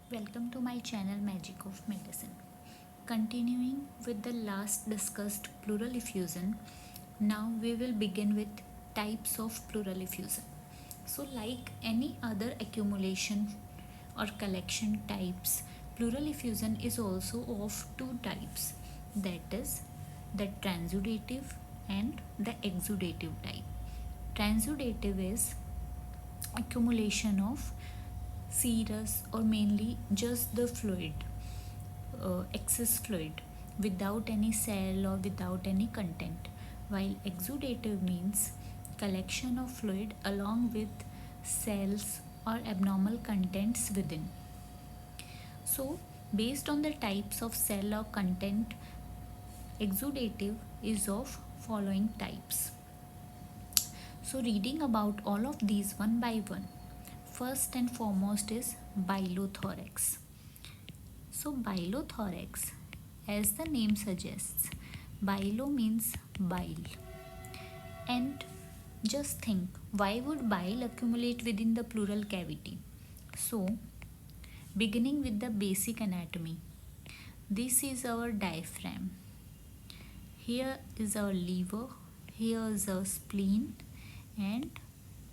Welcome to my channel Magic of Medicine. Continuing with the last discussed pleural effusion, now we will begin with types of pleural effusion. So, like any other accumulation or collection types, pleural effusion is also of two types, that is, the transudative and the exudative type. Transudative is accumulation of serous or mainly just the fluid, excess fluid without any cell or without any content, while exudative means collection of fluid along with cells or abnormal contents within. So, based on the types of cell or content, exudative is of following types. So, reading about all of these one by one. First and foremost is bilothorax. So, bilothorax, as the name suggests, bilo means bile. And just think, why would bile accumulate within the pleural cavity? So, beginning with the basic anatomy, this is our diaphragm. Here is our liver, here is our spleen, and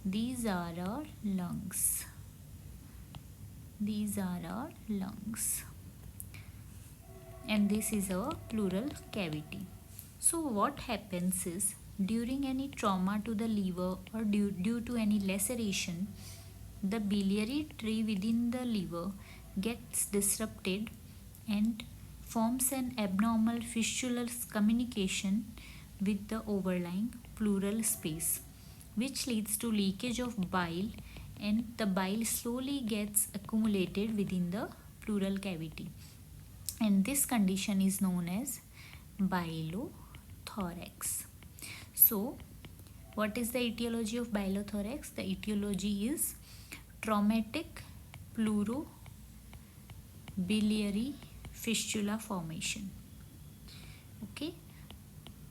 these are our lungs. These are our lungs. And this is our pleural cavity. So what happens is, during any trauma to the liver or due to any laceration, the biliary tree within the liver gets disrupted and forms an abnormal fistular communication with the overlying pleural space, which leads to leakage of bile, and the bile slowly gets accumulated within the pleural cavity, and this condition is known as bilothorax. So, what is the etiology of bilothorax? The etiology is traumatic pleurobiliary fistula formation. Okay,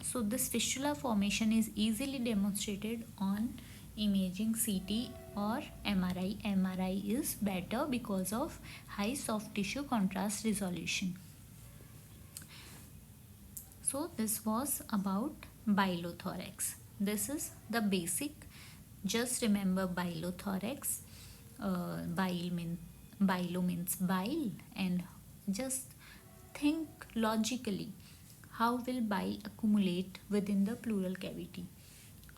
so this fistula formation is easily demonstrated on imaging CT or MRI. MRI is better because of high soft tissue contrast resolution. So this was about bilothorax. This is the basic. Just remember bilothorax. Bilo means bile, and just think logically, how will bile accumulate within the pleural cavity?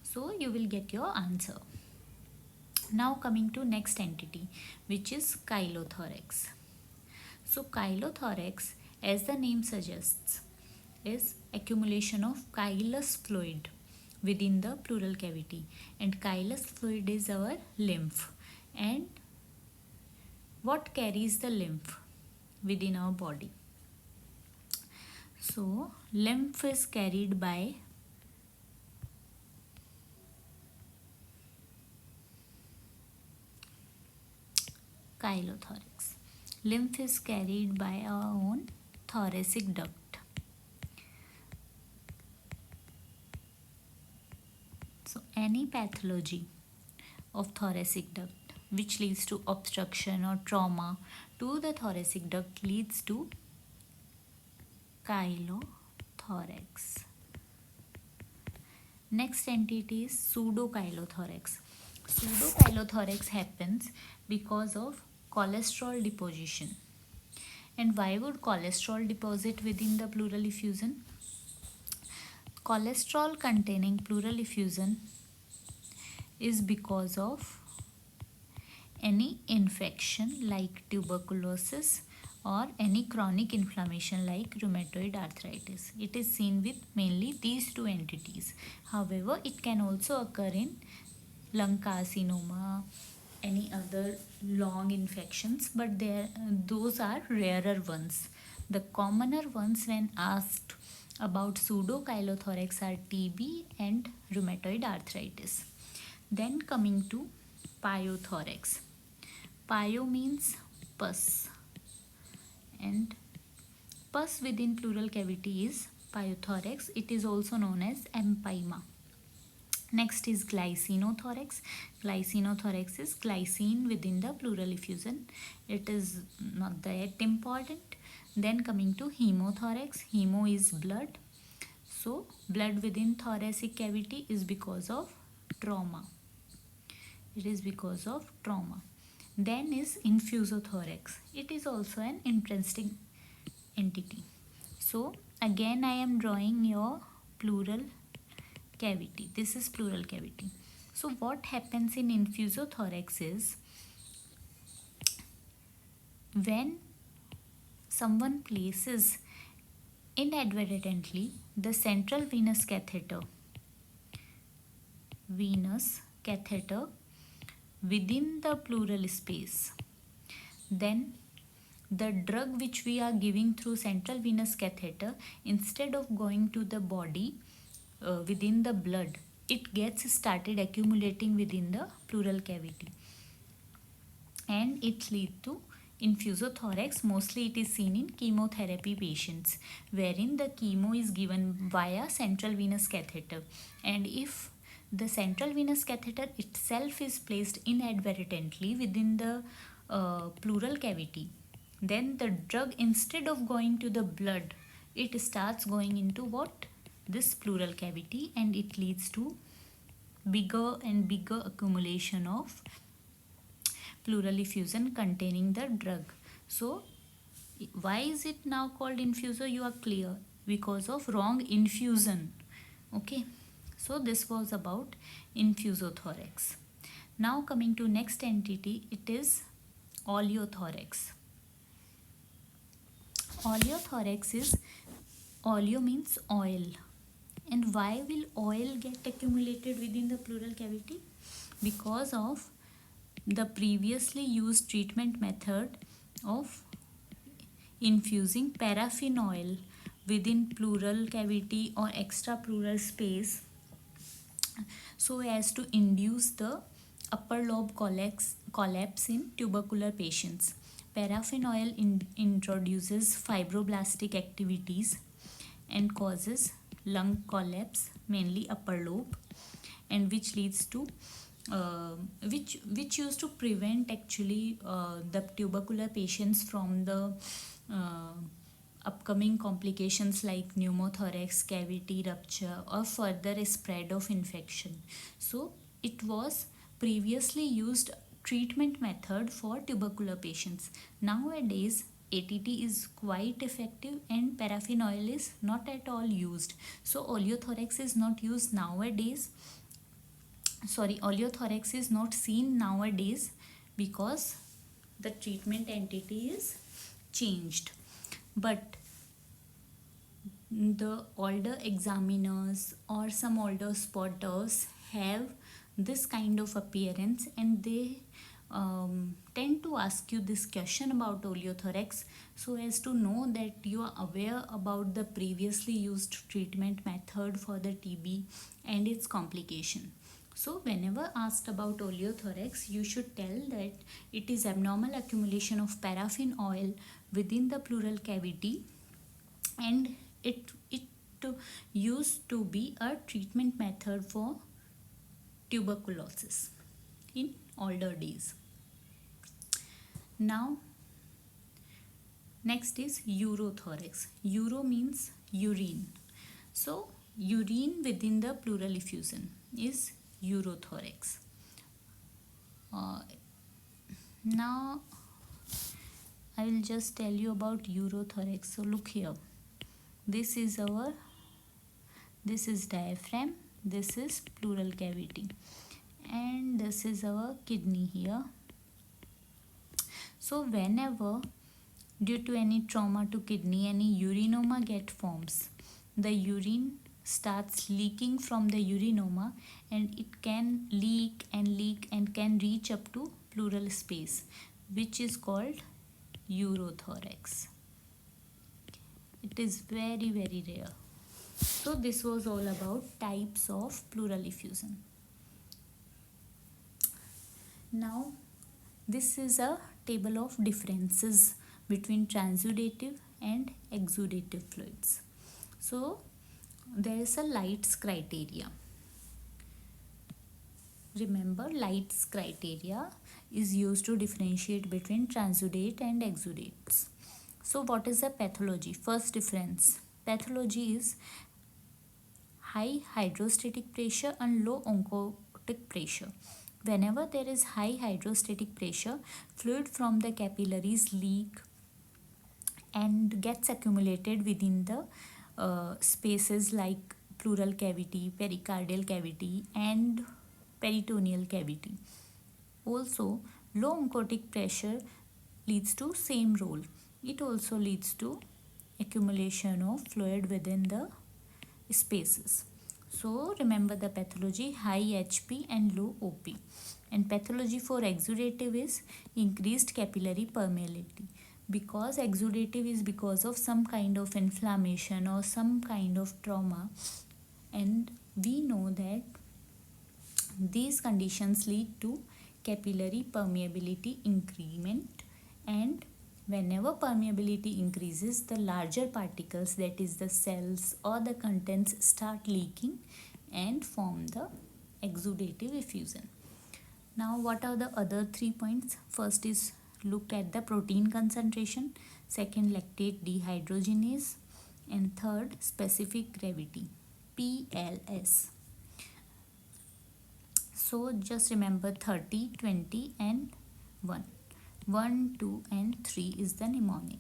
So you will get your answer. Now coming to next entity, which is chylothorax. So chylothorax, as the name suggests, is accumulation of chylous fluid within the pleural cavity, and chylous fluid is our lymph. And what carries the lymph within our body? So lymph is carried by chylothorax. Lymph is carried by our own thoracic duct. So any pathology of thoracic duct which leads to obstruction or trauma to the thoracic duct leads to chylothorax. Next entity is pseudochylothorax. Pseudochylothorax happens because of cholesterol deposition. And why would cholesterol deposit within the pleural effusion? Cholesterol containing pleural effusion is because of any infection like tuberculosis or any chronic inflammation like rheumatoid arthritis. It is seen with mainly these two entities. However, it can also occur in lung carcinoma, any other long infections, but those are rarer ones. The commoner ones when asked about pseudochylothorax are TB and rheumatoid arthritis. Then coming to pyothorax. Pyo means pus, and pus within pleural cavity is pyothorax. It is also known as empyema. Next is glycinothorax. Glycinothorax is glycine within the pleural effusion. It is not that important. Then coming to hemothorax. Hemo is blood. So blood within thoracic cavity is because of trauma. It is because of trauma. Then is infusothorax. It is also an interesting entity. So again I am drawing your pleural cavity. This is pleural cavity. So what happens in infusothorax is when someone places inadvertently the central venous catheter within the pleural space, then the drug which we are giving through central venous catheter, instead of going to the body within the blood, it gets started accumulating within the pleural cavity and it leads to infusothorax. Mostly it is seen in chemotherapy patients wherein the chemo is given via central venous catheter, and if the central venous catheter itself is placed inadvertently within the pleural cavity, then the drug, instead of going to the blood, it starts going into what? This pleural cavity, and it leads to bigger and bigger accumulation of pleural effusion containing the drug. So why is it now called infusor? You are clear, because of wrong infusion. Okay, so this was about infusothorax. Now coming to next entity, it is oleothorax. Oleothorax is, oleo means oil, and why will oil get accumulated within the pleural cavity? Because of the previously used treatment method of infusing paraffin oil within pleural cavity or extrapleural space so as to induce the upper lobe collapse in tubercular patients. Paraffin oil introduces fibroblastic activities and causes lung collapse, mainly upper lobe, and which leads to which used to prevent actually the tubercular patients from the upcoming complications like pneumothorax, cavity rupture, or further spread of infection. So it was previously used treatment method for tubercular patients. Nowadays ATT is quite effective and paraffin oil is not at all used. So oleothorax is not used nowadays. Oleothorax is not seen nowadays because the treatment entity is changed. But the older examiners or some older spotters have this kind of appearance, and they tend to ask you this question about oleothorax so as to know that you are aware about the previously used treatment method for the TB and its complication. So whenever asked about oleothorax, you should tell that it is abnormal accumulation of paraffin oil within the pleural cavity, and it used to be a treatment method for tuberculosis in older days. Now next is urothorax. Uro means urine. So urine within the pleural effusion is urothorax. Now I will just tell you about urothorax. So look here, this is diaphragm, this is pleural cavity, and this is our kidney here. So whenever due to any trauma to kidney any urinoma get forms, the urine starts leaking from the urinoma, and it can leak and can reach up to pleural space, which is called urothorax. It is very rare. So this was all about types of pleural effusion. Now this is a table of differences between transudative and exudative fluids. So there is a Light's criteria. Remember, Light's criteria is used to differentiate between transudate and exudates. So what is the pathology? First difference. Pathology is high hydrostatic pressure and low oncotic pressure. Whenever there is high hydrostatic pressure, fluid from the capillaries leak and gets accumulated within the spaces like pleural cavity, pericardial cavity and peritoneal cavity. Also, low oncotic pressure leads to same role. It also leads to accumulation of fluid within the spaces. So remember the pathology: high HP and low OP. And pathology for exudative is increased capillary permeability, because exudative is because of some kind of inflammation or some kind of trauma, and we know that these conditions lead to capillary permeability increment, and whenever permeability increases, the larger particles, that is the cells or the contents, start leaking and form the exudative effusion. Now what are the other 3 points? First is look at the protein concentration, second lactate dehydrogenase, and third specific gravity, PLS. So just remember 30, 20 and 1. 1, 2 and 3 is the mnemonic.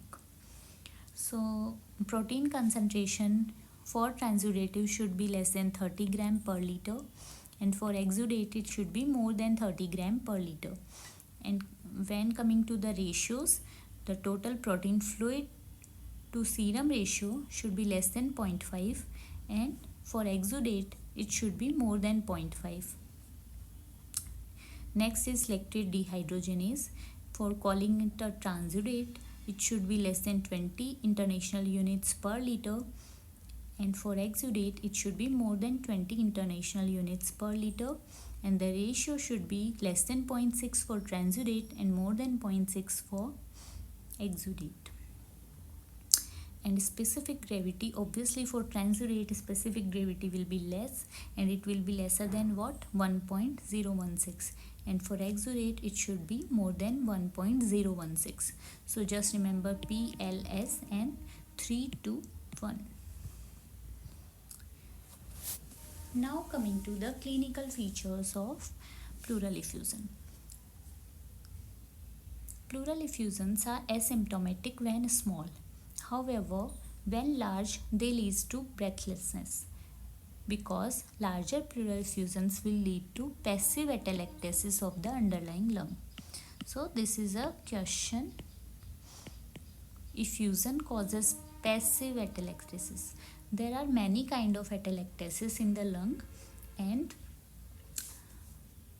So protein concentration for transudative should be less than 30 gram per liter, and for exudate it should be more than 30 gram per liter. And when coming to the ratios, the total protein fluid to serum ratio should be less than 0.5, and for exudate it should be more than 0.5. Next is lactate dehydrogenase. For calling it a transudate, it should be less than 20 international units per liter, and for exudate it should be more than 20 international units per liter, and the ratio should be less than 0.6 for transudate and more than 0.6 for exudate. And specific gravity, obviously for transudate specific gravity will be less, and it will be lesser than what? 1.016, and for exudate it should be more than 1.016. So just remember PLS and 3 to 1. Now coming to the clinical features of pleural effusion. Pleural effusions are asymptomatic when small. However, when large, they lead to breathlessness, because larger pleural effusions will lead to passive atelectasis of the underlying lung. So this is a question. Effusion causes passive atelectasis. There are many kind of atelectasis in the lung, and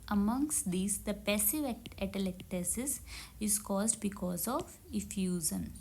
amongst these the passive atelectasis is caused because of effusion.